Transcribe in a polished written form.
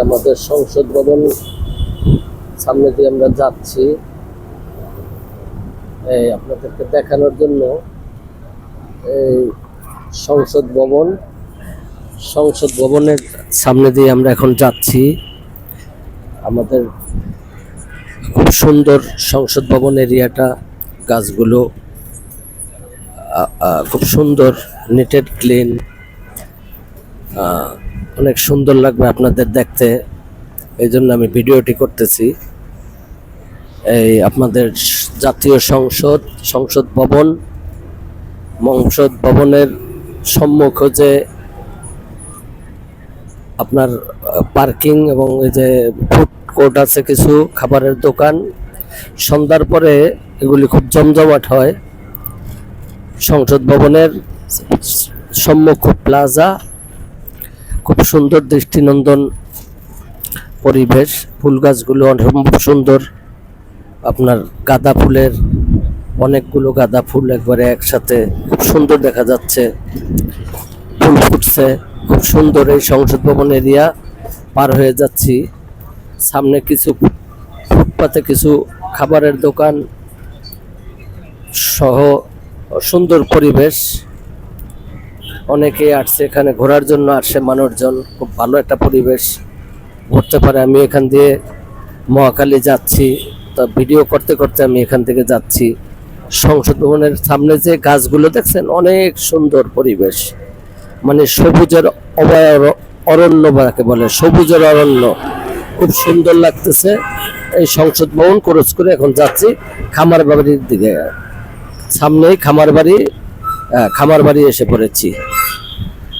আমাদের সংসদ ভবন সামনে দিয়ে আমরা যাচ্ছি আপনাদেরকে দেখানোর জন্য। এই সংসদ ভবনের সামনে দিয়ে আমরা এখন যাচ্ছি। আমাদের খুব সুন্দর সংসদ ভবন এরিয়াটা, গাছগুলো খুব সুন্দর, নিট এন্ড ক্লিন, অনেক সুন্দর লাগবে আপনাদের দেখতে। এই জন্য আমি ভিডিওটি করতেছি। এই আপনাদের জাতীয় সংসদ ভবনের সম্মুখে যে আপনার পার্কিং এবং এই যে ফুড কোর্ট আছে, কিছু খাবারের দোকান, সন্ধ্যার পরে এগুলি খুব জমজমাট হয়। সংসদ ভবনের সম্মুখ প্লাজা, খুব সুন্দর দৃষ্টিনন্দন পরিবেশ, ফুল গাছগুলো অসম্ভব সুন্দর। আপনার গাঁদা ফুলের অনেকগুলো গাঁদা ফুল একবারে একসাথে খুব সুন্দর দেখা যাচ্ছে, ফুল ফুটছে, খুব সুন্দর। এই সংসদ ভবন এরিয়া পার হয়ে যাচ্ছি। সামনে কিছু ফুটপাতে কিছু খাবারের দোকান সহ সুন্দর পরিবেশ। অনেকে আসছে এখানে ঘোরার জন্য, আসছে মানুষজন। খুব ভালো একটা পরিবেশ ঘুরতে পারে। আমি এখান দিয়ে মহাখালী যাচ্ছি, তা ভিডিও করতে করতে আমি এখান থেকে যাচ্ছি। সংসদ ভবনের সামনে যে গাছগুলো দেখছেন, অনেক সুন্দর পরিবেশ, মানে সবুজের অরণ্য যাকে বলে, সবুজের অরণ্য, খুব সুন্দর লাগতেছে। এই সংসদ ভবন ক্রস করে এখন যাচ্ছি খামার বাড়ির দিকে। সামনেই খামার বাড়ি এসে পড়েছি।